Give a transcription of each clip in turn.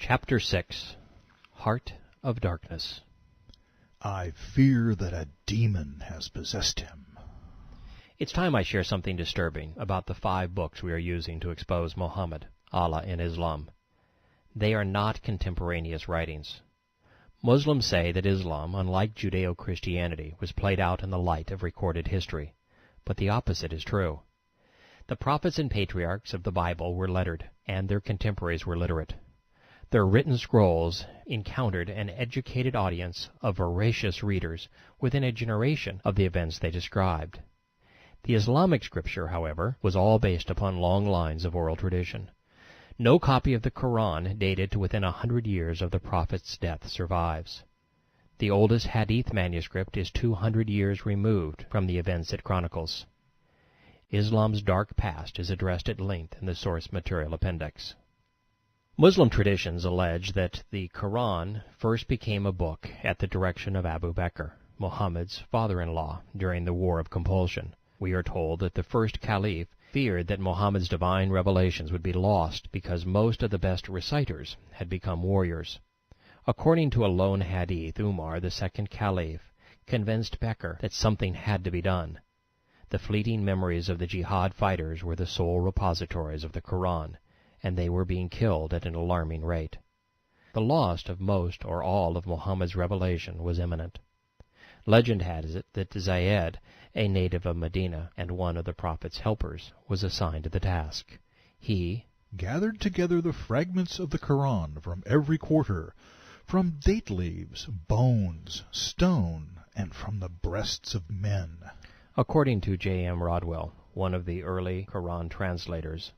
Chapter 6. Heart of Darkness. I fear that a demon has possessed him. It's time I share something disturbing about the 5 books we are using to expose Muhammad, Allah, and Islam. They are not contemporaneous writings. Muslims say that Islam, unlike Judeo-Christianity, was played out in the light of recorded history, but the opposite is true. The prophets and patriarchs of the Bible were lettered, and their contemporaries were literate. Their written scrolls encountered an educated audience of voracious readers within a generation of the events they described. The Islamic scripture, however, was all based upon long lines of oral tradition. No copy of the Quran dated to within 100 years of the Prophet's death survives. The oldest Hadith manuscript is 200 years removed from the events it chronicles. Islam's dark past is addressed at length in the source material appendix. Muslim traditions allege that the Quran first became a book at the direction of Abu Bakr, Muhammad's father-in-law, during the War of Compulsion. We are told that the first caliph feared that Muhammad's divine revelations would be lost because most of the best reciters had become warriors. According to a lone hadith, Umar, the second caliph, convinced Bakr that something had to be done. The fleeting memories of the jihad fighters were the sole repositories of the Quran, and they were being killed at an alarming rate. The loss of most or all of Muhammad's revelation was imminent. Legend has it that Zayed, a native of Medina and one of the Prophet's helpers, was assigned to the task. He gathered together the fragments of the Quran from every quarter, from date leaves, bones, stone, and from the breasts of men. According to J.M. Rodwell, one of the early Quran translators,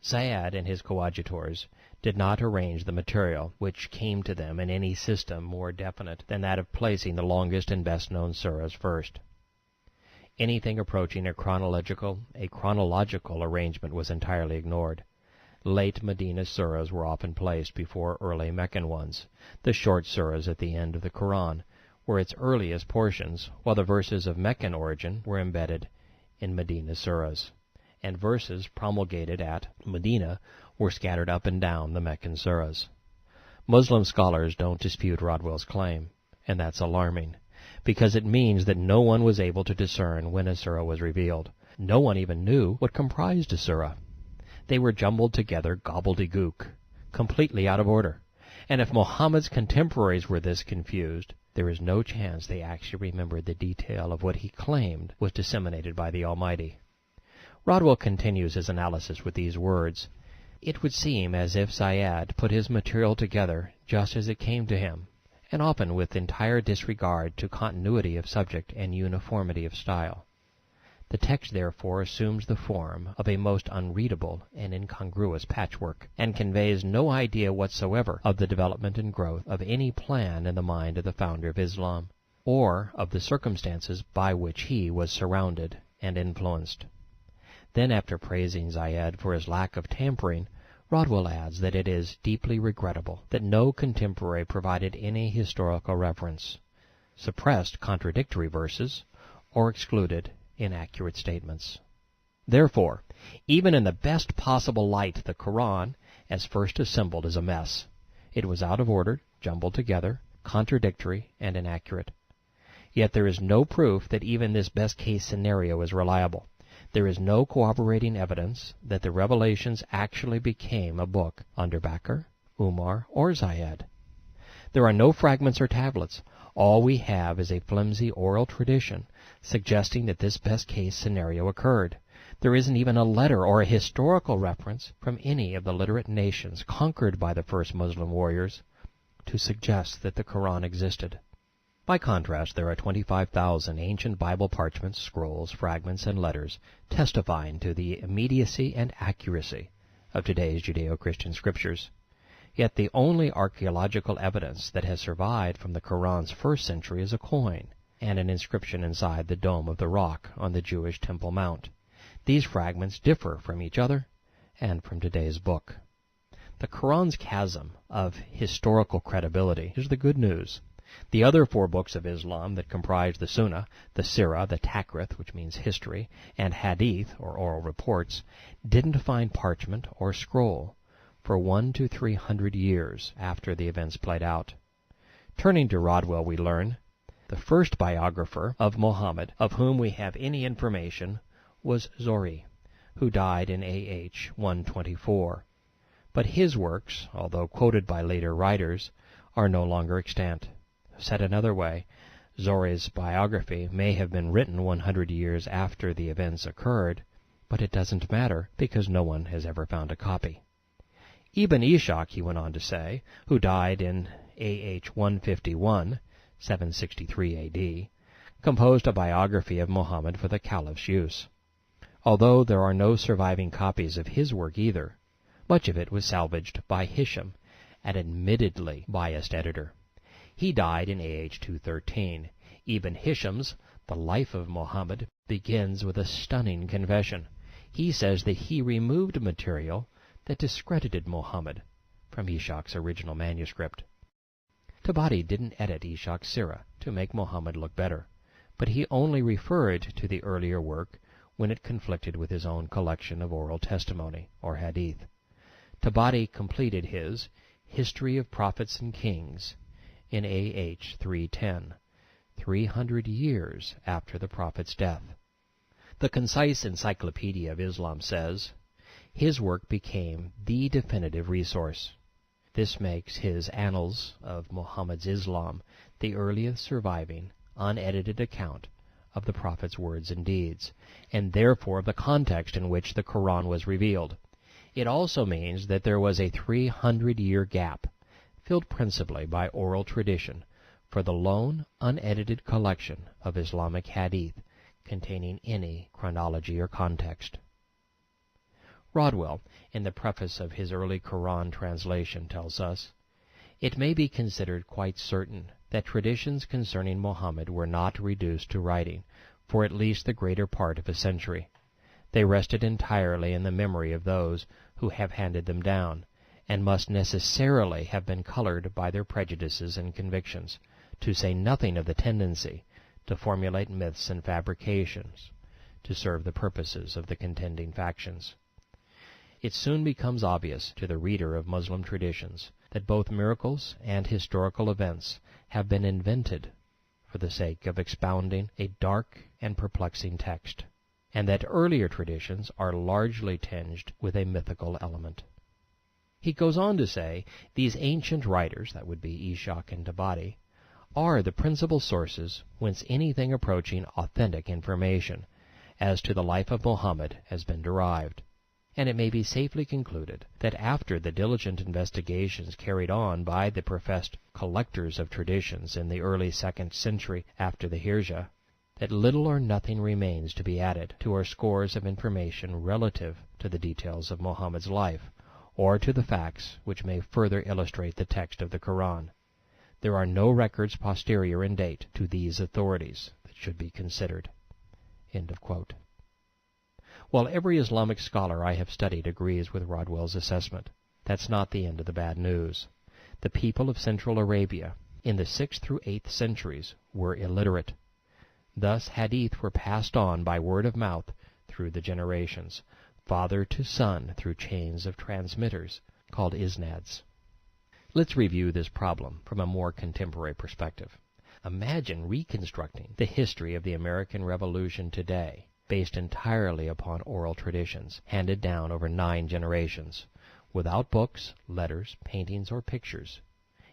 Zayed and his coadjutors did not arrange the material which came to them in any system more definite than that of placing the longest and best-known surahs first. Anything approaching a chronological arrangement was entirely ignored. Late Medina surahs were often placed before early Meccan ones. The short surahs at the end of the Quran were its earliest portions, while the verses of Meccan origin were embedded in Medina surahs, and verses promulgated at Medina were scattered up and down the Meccan surahs. Muslim scholars don't dispute Rodwell's claim, and that's alarming, because it means that no one was able to discern when a surah was revealed. No one even knew what comprised a surah. They were jumbled together gobbledygook, completely out of order, and if Muhammad's contemporaries were this confused, there is no chance they actually remembered the detail of what he claimed was disseminated by the Almighty. Rodwell continues his analysis with these words: "It would seem as if Zayed put his material together just as it came to him, and often with entire disregard to continuity of subject and uniformity of style. The text therefore assumes the form of a most unreadable and incongruous patchwork, and conveys no idea whatsoever of the development and growth of any plan in the mind of the founder of Islam, or of the circumstances by which he was surrounded and influenced." Then, after praising Zayed for his lack of tampering, Rodwell adds that it is deeply regrettable that no contemporary provided any historical reference, suppressed contradictory verses, or excluded inaccurate statements. Therefore, even in the best possible light, the Quran, as first assembled, is a mess. It was out of order, jumbled together, contradictory, and inaccurate. Yet there is no proof that even this best-case scenario is reliable. There is no corroborating evidence that the revelations actually became a book under Bakr, Umar, or Zayed. There are no fragments or tablets. All we have is a flimsy oral tradition suggesting that this best-case scenario occurred. There isn't even a letter or a historical reference from any of the literate nations conquered by the first Muslim warriors to suggest that the Quran existed. By contrast, there are 25,000 ancient Bible parchments, scrolls, fragments, and letters testifying to the immediacy and accuracy of today's Judeo-Christian scriptures. Yet the only archaeological evidence that has survived from the Quran's first century is a coin and an inscription inside the Dome of the Rock on the Jewish Temple Mount. These fragments differ from each other and from today's book. The Quran's chasm of historical credibility is the good news. The other 4 books of Islam that comprise the Sunnah, the Sirah, the Takrith, which means history, and Hadith, or oral reports, didn't find parchment or scroll. for 100 to 300 years after the events played out. Turning to Rodwell, we learn, the first biographer of Muhammad of whom we have any information was Zuhri, who died in AH 124. But his works, although quoted by later writers, are no longer extant. Said another way, Zuhri's biography may have been written 100 years after the events occurred, but it doesn't matter because no one has ever found a copy. Ibn Ishaq, he went on to say, who died in AH 151, 763 AD, composed a biography of Muhammad for the caliph's use. Although there are no surviving copies of his work either, much of it was salvaged by Hisham, an admittedly biased editor. He died in AH 213. Ibn Hisham's The Life of Muhammad begins with a stunning confession. He says that he removed material that discredited Muhammad from Ishaq's original manuscript. Tabari didn't edit Ishaq's Sirah to make Muhammad look better, but he only referred to the earlier work when it conflicted with his own collection of oral testimony, or hadith. Tabari completed his History of Prophets and Kings in AH 310, 300 years after the Prophet's death. The Concise Encyclopedia of Islam says, his work became the definitive resource. This makes his Annals of Muhammad's Islam the earliest surviving, unedited account of the Prophet's words and deeds, and therefore the context in which the Quran was revealed. It also means that there was a 300-year gap, filled principally by oral tradition, for the lone, unedited collection of Islamic hadith containing any chronology or context. Rodwell, in the preface of his early Quran translation, tells us, it may be considered quite certain that traditions concerning Muhammad were not reduced to writing for at least the greater part of a century. They rested entirely in the memory of those who have handed them down, and must necessarily have been colored by their prejudices and convictions, to say nothing of the tendency to formulate myths and fabrications to serve the purposes of the contending factions. It soon becomes obvious to the reader of Muslim traditions that both miracles and historical events have been invented for the sake of expounding a dark and perplexing text, and that earlier traditions are largely tinged with a mythical element. He goes on to say, these ancient writers, that would be Ishaq and Tabari, are the principal sources whence anything approaching authentic information as to the life of Muhammad has been derived. And it may be safely concluded that after the diligent investigations carried on by the professed collectors of traditions in the early 2nd century after the Hijrah, that little or nothing remains to be added to our scores of information relative to the details of Muhammad's life, or to the facts which may further illustrate the text of the Quran. There are no records posterior in date to these authorities that should be considered. End of quote. While every Islamic scholar I have studied agrees with Rodwell's assessment, that's not the end of the bad news. The people of Central Arabia in the 6th through 8th centuries were illiterate. Thus hadith were passed on by word of mouth through the generations, father to son through chains of transmitters called isnads. Let's review this problem from a more contemporary perspective. Imagine reconstructing the history of the American Revolution today, based entirely upon oral traditions handed down over 9 generations, without books, letters, paintings, or pictures.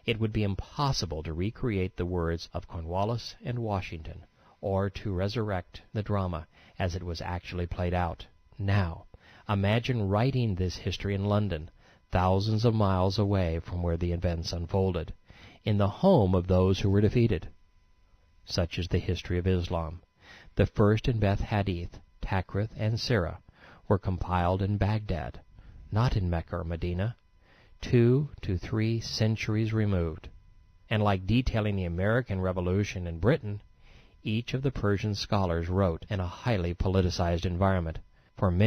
It would be impossible to recreate the words of Cornwallis and Washington, or to resurrect the drama as it was actually played out. Now, imagine writing this history in London, thousands of miles away from where the events unfolded, in the home of those who were defeated. Such is the history of Islam. The first and best hadith, Takrith and Sirah, were compiled in Baghdad, not in Mecca or Medina, 2 to 3 centuries removed. And like detailing the American Revolution in Britain, each of the Persian scholars wrote in a highly politicized environment, for many